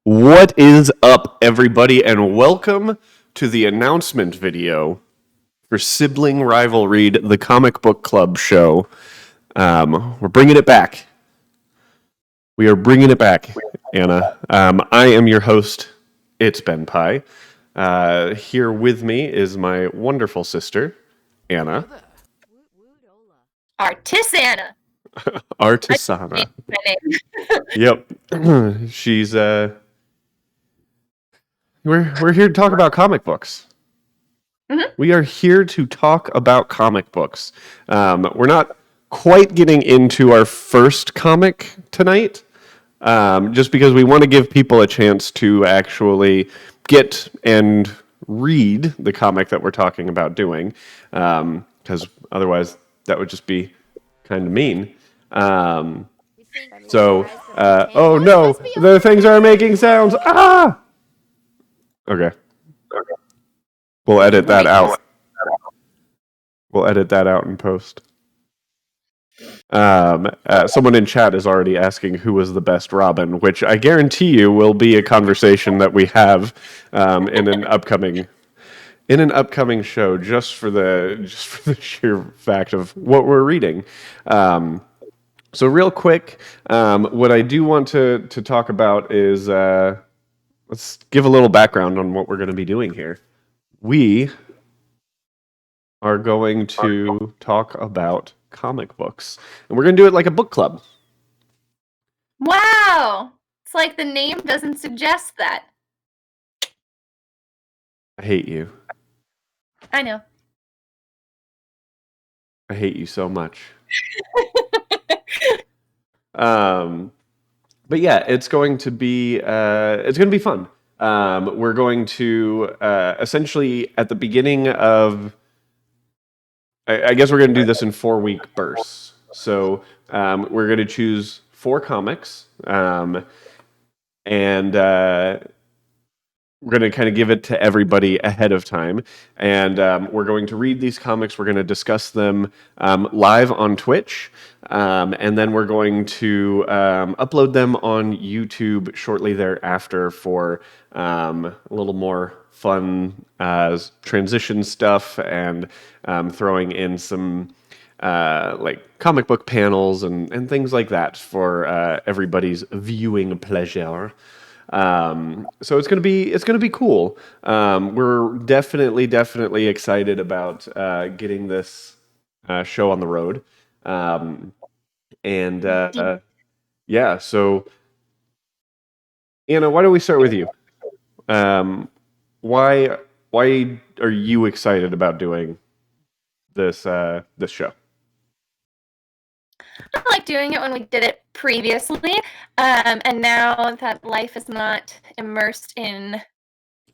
What is up, everybody, and welcome to the announcement video for Sibling Rival-Read, the comic book club show. We're bringing it back. We are bringing it back, Anna. I am your host. It's Ben Pye. Here with me is my wonderful sister, Anna. Artisana. Artisana. My name. Yep. She's We're here to talk about comic books. Mhm. We are here to talk about comic books. We're not quite getting into our first comic tonight, just because we want to give people a chance to actually get and read the comic that we're talking about doing, because otherwise that would just be kind of mean. Oh no, the things are making sounds. Ah! Okay. We'll edit that out. We'll edit that out in post. Someone in chat is already asking who was the best Robin, which I guarantee you will be a conversation that we have in an upcoming show, just for the sheer fact of what we're reading. So real quick, what I do want to talk about is let's give a little background on what we're going to be doing here. We are going to talk about comic books, and we're going to do it like a book club. Wow. It's like the name doesn't suggest that. I hate you. I know. I hate you so much. But yeah, it's going to be fun. We're going to essentially at the beginning of, I guess we're going to do this in 4-week bursts. So we're going to choose 4 comics, and we're going to kind of give it to everybody ahead of time. And we're going to read these comics. We're going to discuss them live on Twitch. And then we're going to upload them on YouTube shortly thereafter for a little more fun transition stuff, and throwing in some like comic book panels and things like that for everybody's viewing pleasure. So it's gonna be cool. We're definitely excited about getting this show on the road. Yeah, so Anna, why don't we start with you? Why are you excited about doing this show? I like doing it when we did it previously. And now that life is not immersed in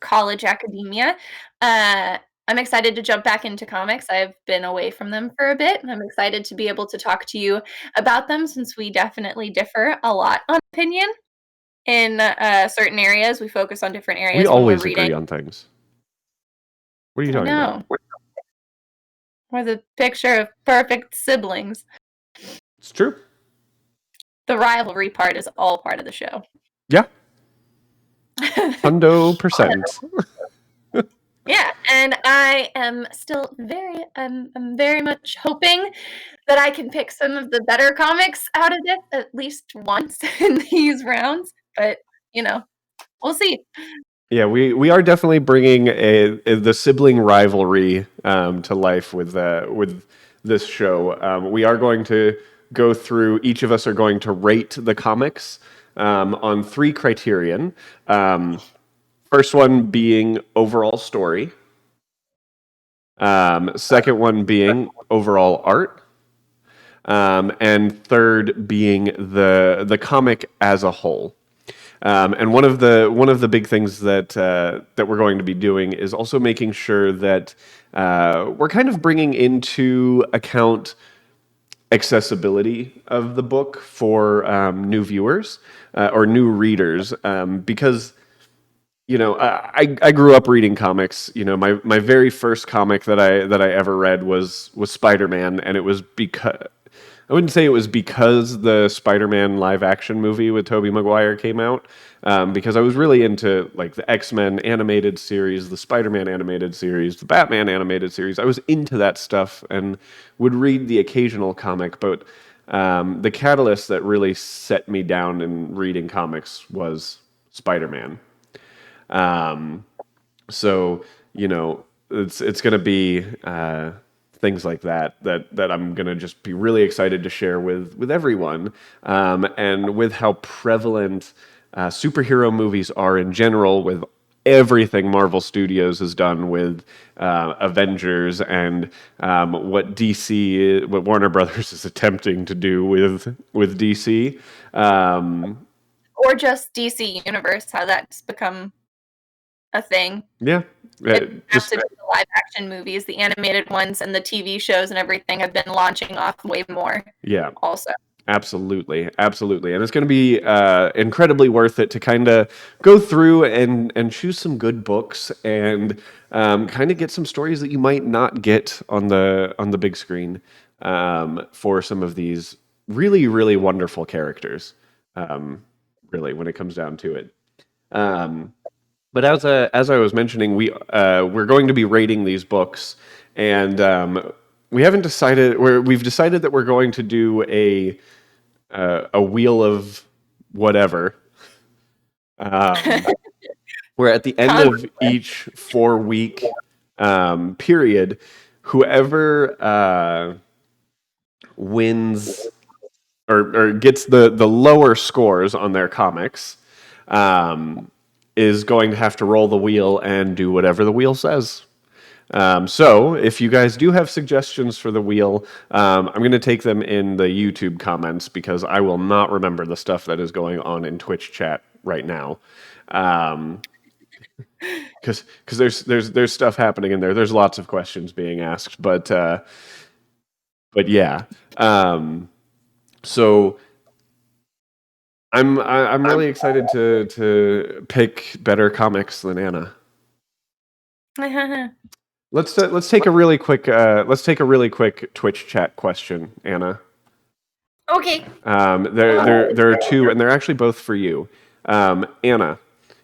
college academia, I'm excited to jump back into comics. I've been away from them for a bit, and I'm excited to be able to talk to you about them, since we definitely differ a lot on opinion. In certain areas, we focus on different areas We when we're always reading. agree on things. What are you I talking about? know. We're the picture of perfect siblings. It's true. The rivalry part is all part of the show. Yeah. 100%. Yeah, and I am still I'm very much hoping that I can pick some of the better comics out of this at least once in these rounds. But we'll see. Yeah, we are definitely bringing the sibling rivalry to life with this show. We are going to go through. Each of us are going to rate the comics on 3 criterion. First one being overall story. Second one being overall art. And third being the comic as a whole. And one of the big things that we're going to be doing is also making sure that we're kind of bringing into account accessibility of the book for new viewers or new readers, because I grew up reading comics. My very first comic that I ever read was Spider-Man, and it was because I wouldn't say it was because the Spider-Man live action movie with Tobey Maguire came out, because I was really into like the X-Men animated series, the Spider-Man animated series, the Batman animated series. I was into that stuff and would read the occasional comic, but the catalyst that really set me down in reading comics was Spider-Man. Um, so it's going to be things like that I'm going to just be really excited to share with everyone, and with how prevalent superhero movies are in general, with everything Marvel Studios has done with Avengers, and what Warner Brothers is attempting to do with DC. Or just DC Universe, how that's become a thing. Yeah, It doesn't have just to be the live action movies, the animated ones and the TV shows and everything have been launching off way more yeah. also. Absolutely, absolutely, and it's going to be incredibly worth it to kind of go through and choose some good books and kind of get some stories that you might not get on the big screen, for some of these really really wonderful characters. Really, when it comes down to it. Um, but as I was mentioning, we're going to be rating these books, and we haven't decided. We've decided that we're going to do a wheel of whatever, where at the end of each 4 week period, whoever wins or gets the lower scores on their comics, is going to have to roll the wheel and do whatever the wheel says. So if you guys do have suggestions for the wheel, I'm going to take them in the YouTube comments because I will not remember the stuff that is going on in Twitch chat right now. Because there's stuff happening in there. There's lots of questions being asked, but yeah. So I'm really excited to pick better comics than Anna. Let's take a really quick Twitch chat question, Anna. Okay. There are two, and they're actually both for you. Anna,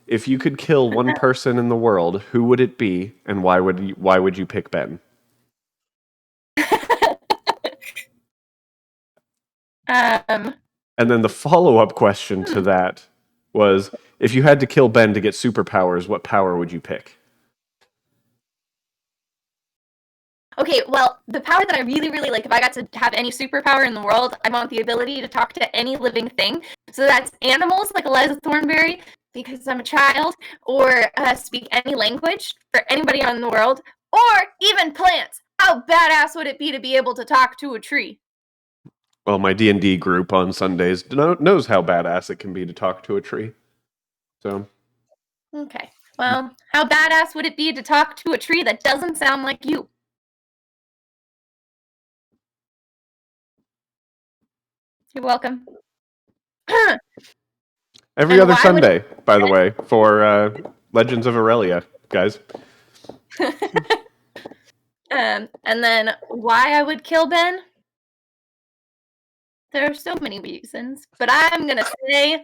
if you could kill one person in the world, who would it be, and why would you pick Ben? And then the follow-up question to that was, if you had to kill Ben to get superpowers, what power would you pick? Okay, well, the power that I really, really like, if I got to have any superpower in the world, I want the ability to talk to any living thing. So that's animals, like Eliza Thornberry, because I'm a child, or speak any language for anybody in the world, or even plants. How badass would it be to be able to talk to a tree? Well, my D&D group on Sundays knows how badass it can be to talk to a tree. So, Okay, well, how badass would it be to talk to a tree that doesn't sound like you? You're welcome. every And other why would Sunday, by the way, for Legends of Aurelia, guys. and then why I would kill Ben? There are so many reasons, but I'm gonna say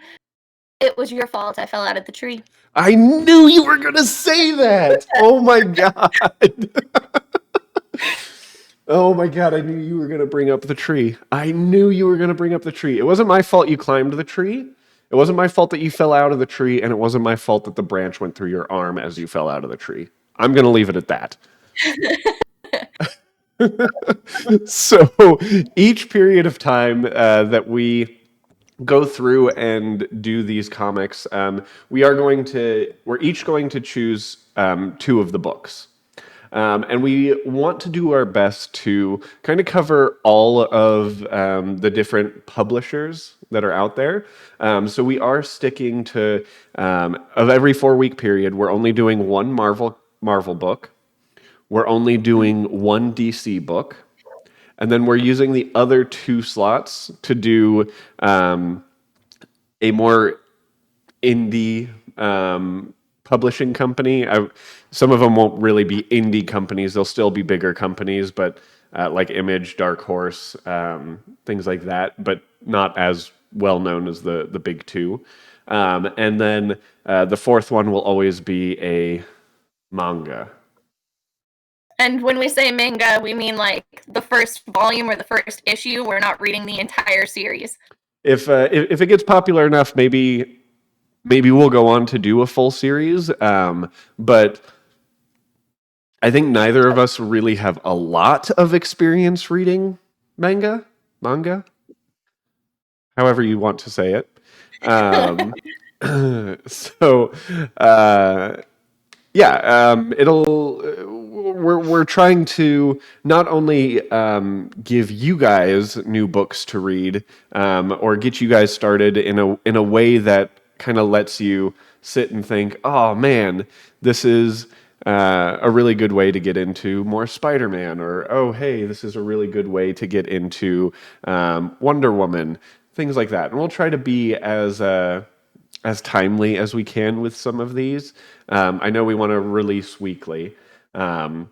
it was your fault I fell out of the tree. I knew you were going to say that. Oh my god. Oh my god, I knew you were going to bring up the tree. I knew you were going to bring up the tree. It wasn't my fault you climbed the tree. It wasn't my fault that you fell out of the tree, and it wasn't my fault that the branch went through your arm as you fell out of the tree. I'm going to leave it at that. So each period of time that we go through and do these comics, we're each going to choose two of the books. And we want to do our best to kind of cover all of the different publishers that are out there. So we are sticking to, of every 4 week period, we're only doing one Marvel book. We're only doing one DC book. And then we're using the other 2 slots to do a more indie publishing company. Some of them won't really be indie companies; they'll still be bigger companies. But like Image, Dark Horse, things like that, but not as well known as the big two. And then the fourth one will always be a manga. And when we say manga, we mean like the first volume or the first issue. We're not reading the entire series. If it gets popular enough, maybe we'll go on to do a full series. But I think neither of us really have a lot of experience reading manga, however you want to say it. Um, so, uh, yeah, we're trying to not only give you guys new books to read, or get you guys started in a way that kind of lets you sit and think, oh man, this is a really good way to get into more Spider-Man, or oh hey, this is a really good way to get into Wonder Woman, things like that. And we'll try to be as timely as we can with some of these. I know we want to release weekly. Um,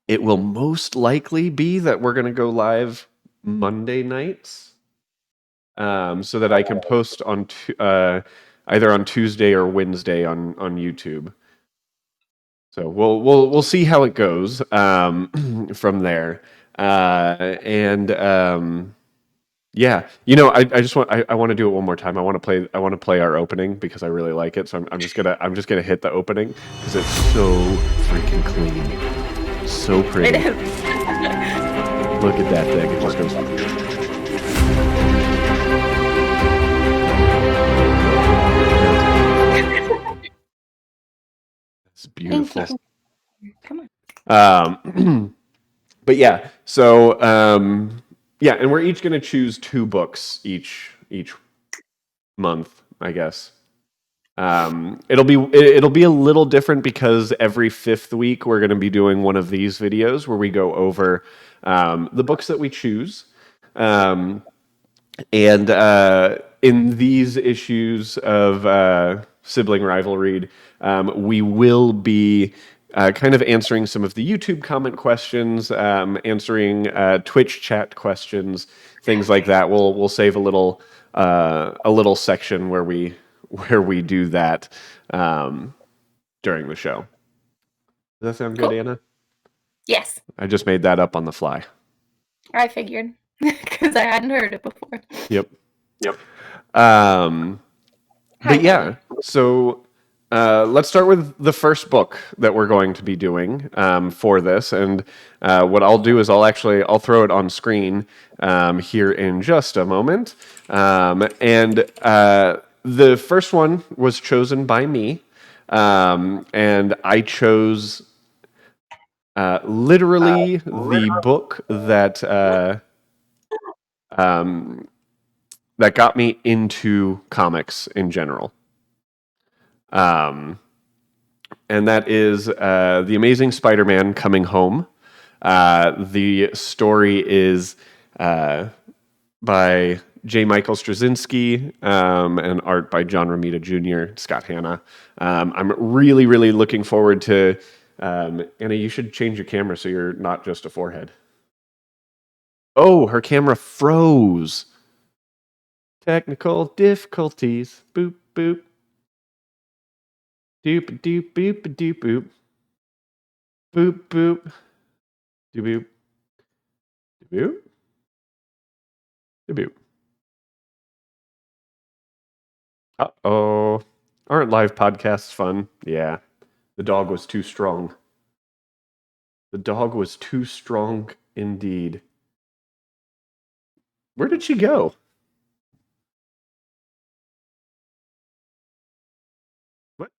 it will most likely be that we're going to go live Monday nights, so that I can post on either on Tuesday or Wednesday on YouTube. So we'll see how it goes from there. And yeah, I just I want to do it one more time. I want to play our opening because I really like it. So I'm just gonna hit the opening because it's so freaking clean, so It pretty. is. Look at that thing. It just goes. It's beautiful. Thank you. Come on. But yeah, so yeah, and we're each gonna choose two books each month, I guess. It'll be a little different because every fifth week we're going to be doing one of these videos where we go over the books that we choose, um, and in these issues of Sibling Rival-Read, we will be kind of answering some of the YouTube comment questions, answering Twitch chat questions, things like that. We'll save a little section where we do that during the show. Does that sound good, Cool. Anna? Yes, I just made that up on the fly. I figured because I hadn't heard it before. Yep. Yep. Um, Hi, but yeah, Anna. so let's start with the first book that we're going to be doing for this. And what I'll do is I'll throw it on screen here in just a moment. And the first one was chosen by me, and I chose literally the book um, that got me into comics in general. Um, and that is The Amazing Spider-Man Coming Home. The story is by J. Michael Straczynski, and art by John Romita Jr., Scott Hanna. I'm really, really looking forward to... Anna, you should change your camera so you're not just a forehead. Oh, her camera froze. Technical difficulties. Boop, boop. Doop, doop, boop, doop, boop. Boop, boop. Doop, boop. Doop, boop. Doop, boop. Uh-oh. Aren't live podcasts fun? Yeah. The dog was too strong. The dog was too strong indeed. Where did she go? What?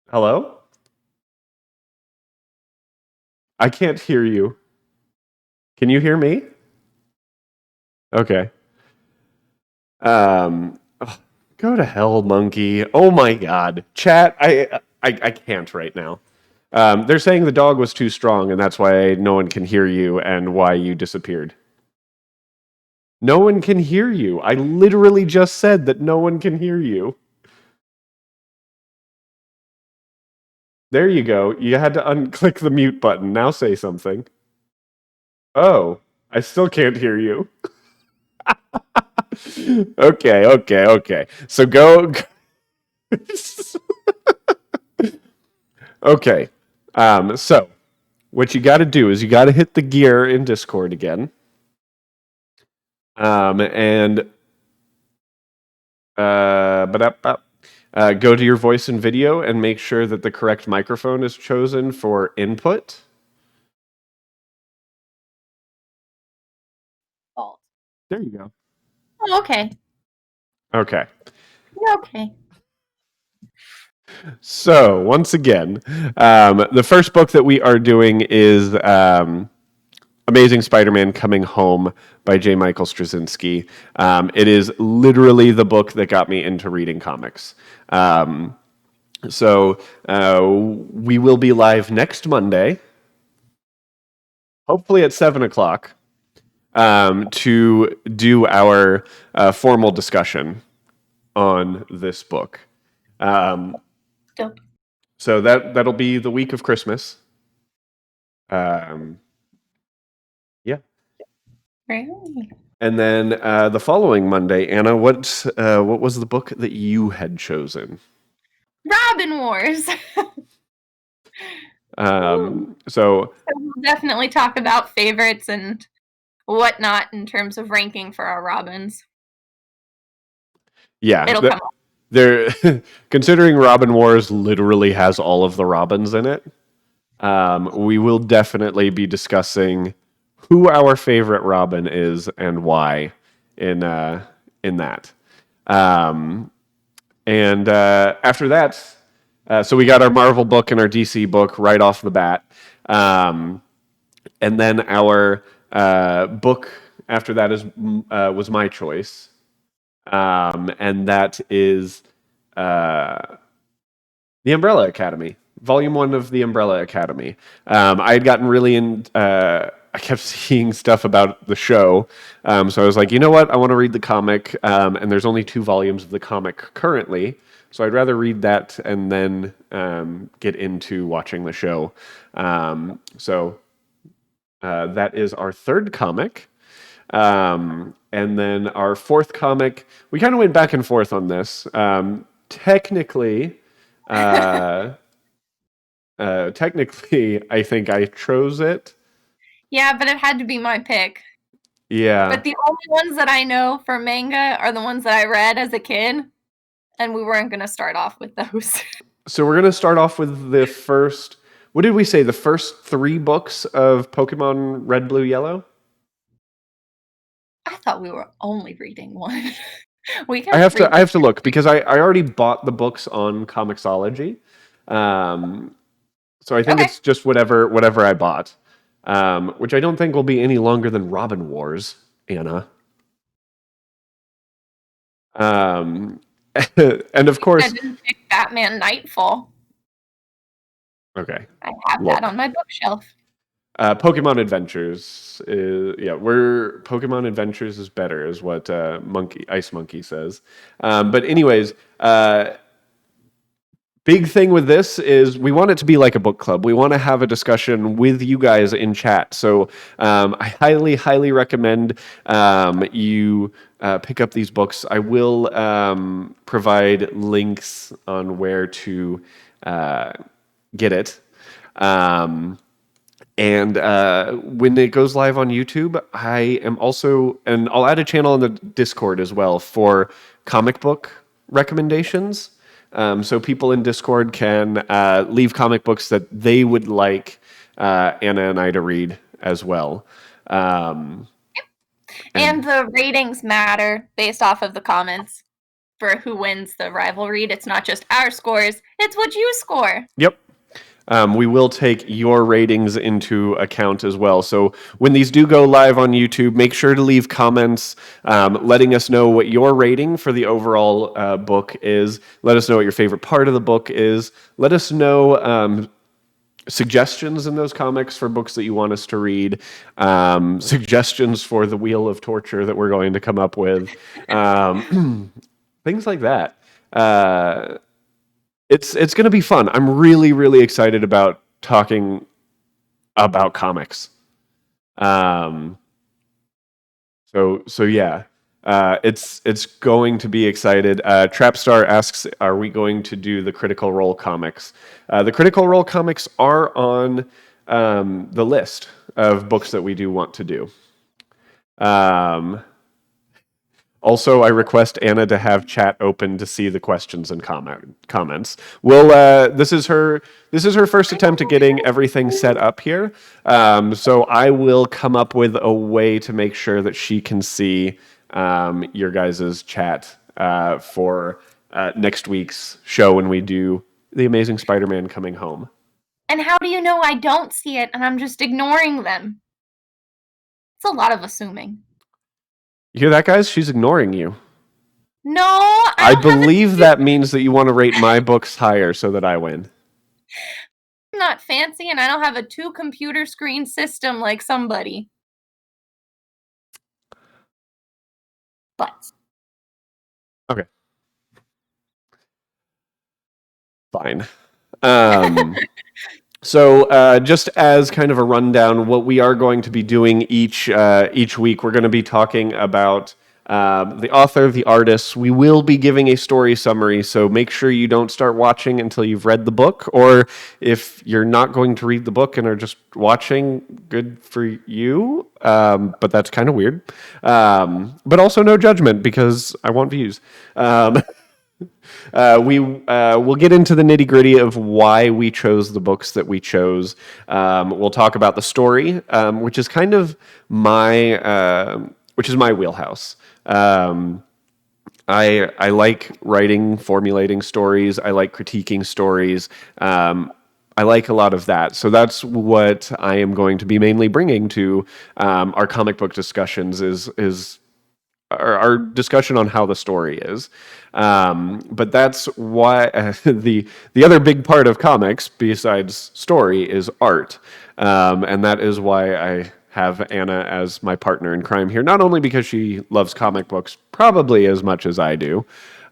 Hello? I can't hear you. Can you hear me? Okay. Oh, go to hell, monkey. Oh my god. Chat, I can't right now. They're saying the dog was too strong and that's why no one can hear you and why you disappeared. No one can hear you. I literally just said that no one can hear you. There you go. You had to unclick the mute button. Now say something. Oh, I still can't hear you. Okay, okay, okay. So go. Okay. So what you got to do is you got to hit the gear in Discord again, and go to your voice and video and make sure that the correct microphone is chosen for input. Fault. There you go. Oh, okay. Okay. Okay. So once again, the first book that we are doing is Amazing Spider-Man Coming Home by J. Michael Straczynski. It is literally the book that got me into reading comics. So we will be live next Monday, hopefully at 7 o'clock, to do our formal discussion on this book. Dope. So that'll be the week of Christmas. Yeah. Really? And then the following Monday, Anna, what was the book that you had chosen? Robin Wars. Woo. So So we'll definitely talk about favorites and whatnot in terms of ranking for our Robins. yeah, It'll come up. there. Considering Robin Wars literally has all of the Robins in it, we will definitely be discussing who our favorite Robin is and why in that. Um, and after that, so we got our Marvel book and our DC book right off the bat. And then our book after that is was my choice, and that is The Umbrella Academy, Volume 1 of The Umbrella Academy. I had gotten really in. I kept seeing stuff about the show, so I was like, you know what? I want to read the comic, and there's only 2 volumes of the comic currently, so I'd rather read that and then get into watching the show. So that is our third comic. And then our fourth comic, we kind of went back and forth on this. Uh, technically, I think I chose it. Yeah, but it had to be my pick. Yeah. But the only ones that I know for manga are the ones that I read as a kid, and we weren't going to start off with those. So we're gonna start off with the first. What did we say? The first 3 books of Pokemon Red, Blue, Yellow. I thought we were only reading one. We I can have to. read I the have to look because I already bought the books on Comixology. So I think Okay. it's just whatever I bought, which I don't think will be any longer than Robin Wars, Anna. Um, and of I course, didn't pick Batman Nightfall. okay. I have that Look, on my bookshelf. Pokemon Adventures. We're Pokemon Adventures is better, is what Ice Monkey says. But anyways, big thing with this is we want it to be like a book club. We want to have a discussion with you guys in chat. So I highly recommend you pick up these books. I will provide links on where to get it. And when it goes live on YouTube, I am also, and I'll add a channel in the Discord as well for comic book recommendations. So people in Discord can leave comic books that they would like Anna and I to read as well. And the ratings matter based off of the comments for who wins the rivalry. It's not just our scores, it's what you score. Yep. We will take your ratings into account as well. So when these do go live on YouTube, make sure to leave comments letting us know what your rating for the overall book is. Let us know what your favorite part of the book is. Let us know suggestions in those comics for books that you want us to read, suggestions for the Wheel of Torture that we're going to come up with, things like that. It's going to be fun. I'm really excited about talking about comics. Um, so yeah, it's going to be excited. Trapstar asks, "Are we going to do the Critical Role comics?" The Critical Role comics are on the list of books that we do want to do. Um, Also, I request Anna to have chat open to see the questions and comments. We'll this is her first attempt at getting everything set up here. So I will come up with a way to make sure that she can see your guys' chat for next week's show when we do The Amazing Spider-Man Coming Home. And how do you know I don't see it and I'm just ignoring them? It's a lot of assuming. You hear that, guys? She's ignoring you. No, I I don't have believe that means that you want to rate my books higher so that I win. I'm not fancy and I don't have a 2-computer screen system like somebody. But Okay, fine. Um, so just as kind of a rundown, what we are going to be doing each week, we're going to be talking about the author, the artist. We will be giving a story summary, so make sure you don't start watching until you've read the book. Or if you're not going to read the book and are just watching, good for you. But that's kind of weird. But also no judgment because I want views. We will get into the nitty gritty of why we chose the books that we chose. We'll talk about the story, which is kind of my wheelhouse. I like writing, formulating stories. I like critiquing stories. I like a lot of that. So that's what I am going to be mainly bringing to our comic book discussions is our discussion on how the story is. But that's why the other big part of comics, besides story, is art, and that is why I have Anna as my partner in crime here. Not only because she loves comic books probably as much as I do,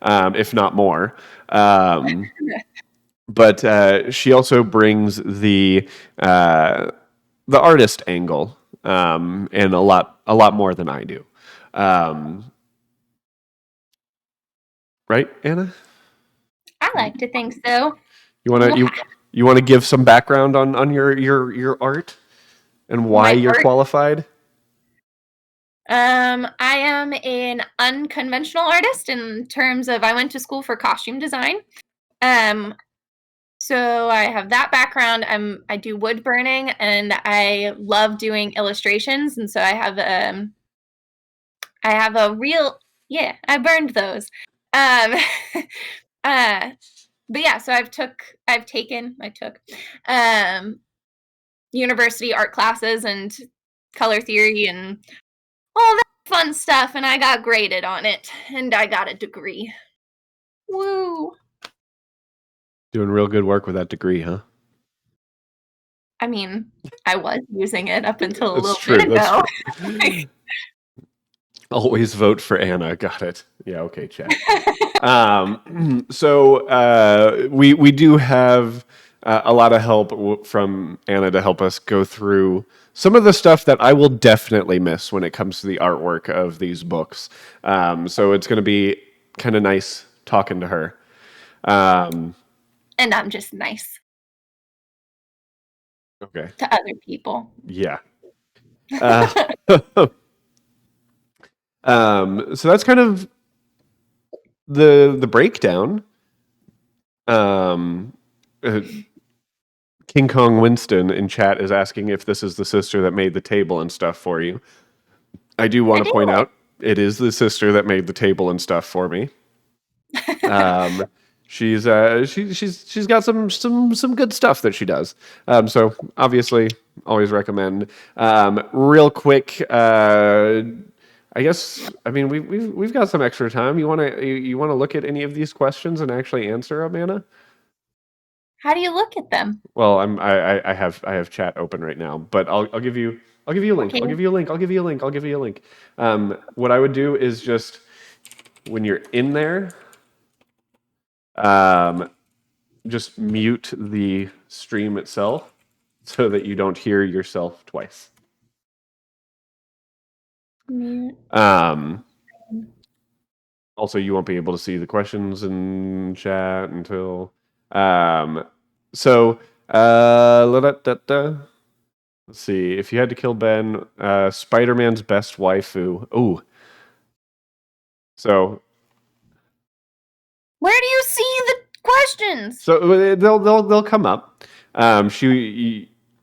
if not more. But she also brings the artist angle, and a lot more than I do. Um, right, Anna? I like to think so. You want to you want to give some background on your art and why My you're art. qualified? I am an unconventional artist in terms of I went to school for costume design. Um, so I have that background. I do wood burning and I love doing illustrations, and so I have a real yeah, I burned those. Um, uh, but yeah, so I took um university art classes and color theory and all that fun stuff, and I got graded on it, and I got a degree. Woo! Doing real good work with that degree, huh? I mean, I was using it up until a That's little bit true. That's ago. true. Always vote for Anna. Got it. Yeah. Okay, chat. So we do have a lot of help from Anna to help us go through some of the stuff that I will definitely miss when it comes to the artwork of these books. So it's going to be kind of nice talking to her. Um, And I'm just nice okay. to other people. Yeah. Uh, so that's kind of the breakdown. Um, uh, King Kong Winston in chat is asking if this is the sister that made the table and stuff for you. I do want It to point is. out it is the sister that made the table and stuff for me. Um, she's got some good stuff that she does. So obviously, always recommend. Real quick, I guess I mean we've got some extra time. You want to look at any of these questions and actually answer them, Anna? How do you look at them? Well, I have chat open right now, but I'll give you a link. Okay. I'll give you a link. I'll give you a link. I'll give you a link. What I would do is just when you're in there, um, just mute the stream itself so that you don't hear yourself twice. Mute. Um, Also, you won't be able to see the questions in chat until. Um, so, let's see. If you had to kill Ben, Spider-Man's best waifu. Ooh. So, Where do you see the questions? they'll come up.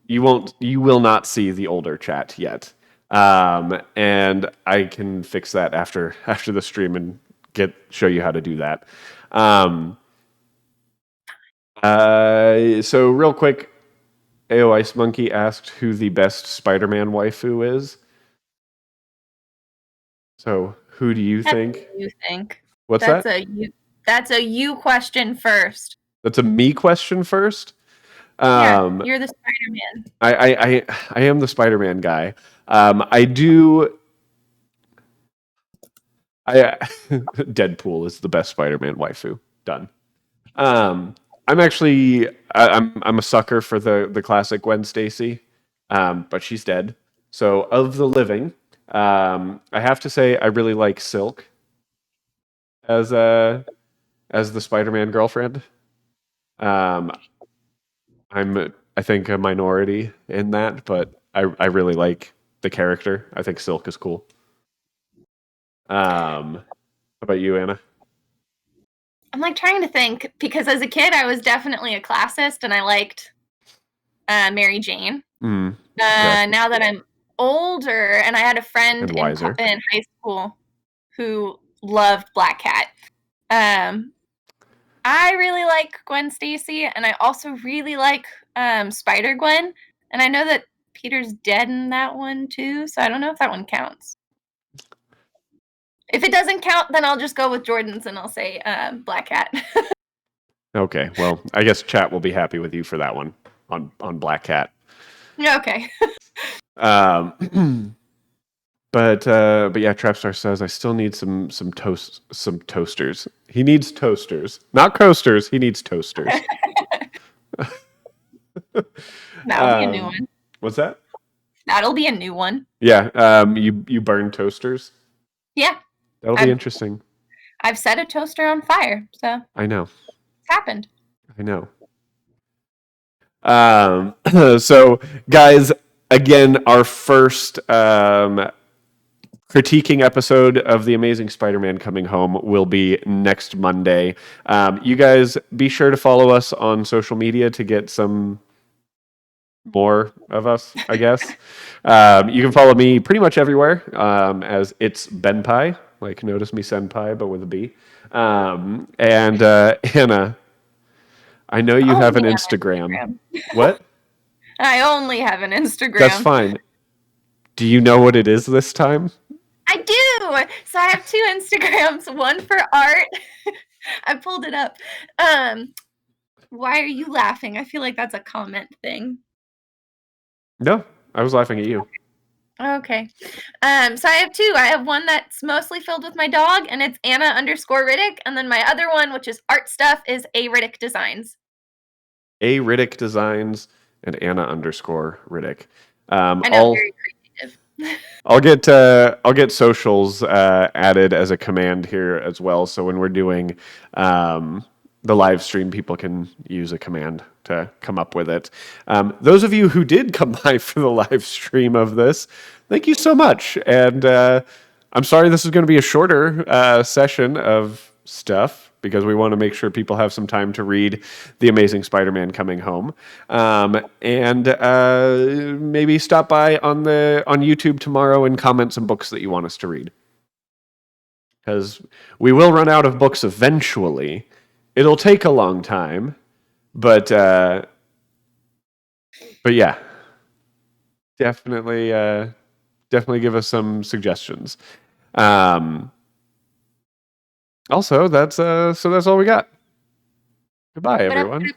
You will not see the older chat yet. And I can fix that after the stream and show you how to do that. So real quick, AO Ice Monkey asked who the best Spider-Man waifu is. So who do you think? You think What's that's that? that's a you question first. That's a me question first. Yeah, you're the Spider-Man. I am the Spider-Man guy. I do. Deadpool is the best Spider-Man waifu. Done. I'm actually I'm a sucker for the classic Gwen Stacy, but she's dead. So of the living, I have to say I really like Silk as as the Spider-Man girlfriend. Um, I think a minority in that, but I really like the character. I think Silk is cool. How about you, Anna? I'm like trying to think because as a kid I was definitely a classist and I liked Mary Jane. Okay. Now that I'm older and I had a friend And wiser. in high school who loved Black Cat. I really like Gwen Stacy, and I also really like Spider Gwen. And I know that Peter's dead in that one too, so I don't know if that one counts. If it doesn't count, then I'll just go with Jordan's and I'll say Black Cat. Okay, well, I guess chat will be happy with you for that one on Black Cat. Okay. But yeah, Trapstar says I still need some toasters. He needs toasters, not coasters. He needs toasters. That'll be a new one. What's that? That'll be a new one. Yeah, you burn toasters. Yeah. That'll be interesting. I've set a toaster on fire, so I know. it's happened. I know. So guys, again, our first critiquing episode of The Amazing Spider-Man Coming Home will be next Monday. You guys be sure to follow us on social media to get some more of us, I guess. You can follow me pretty much everywhere as it's Benpai, like Notice Me Senpai, but with a B. And Anna, I know you have an Instagram. What? I only have an Instagram. That's fine. Do you know what it is this time? I do. So I have two Instagrams, one for art. I pulled it up. Why are you laughing? I feel like that's a comment thing. No, I was laughing at you. Okay. So I have two. I have one that's mostly filled with my dog, and it's Anna_Riddick. And then my other one, which is art stuff, is A Riddick Designs. A Riddick Designs and Anna_Riddick. I know, very creative. I'll get socials added as a command here as well. So when we're doing the live stream, people can use a command to come up with it. Those of you who did come by for the live stream of this, thank you so much. And I'm sorry this is going to be a shorter session of stuff because we want to make sure people have some time to read The Amazing Spider-Man Coming Home. And maybe stop by on YouTube tomorrow and comment some books that you want us to read. Because we will run out of books eventually. It'll take a long time, but yeah, definitely give us some suggestions. Also, that's all we got. Goodbye, everyone.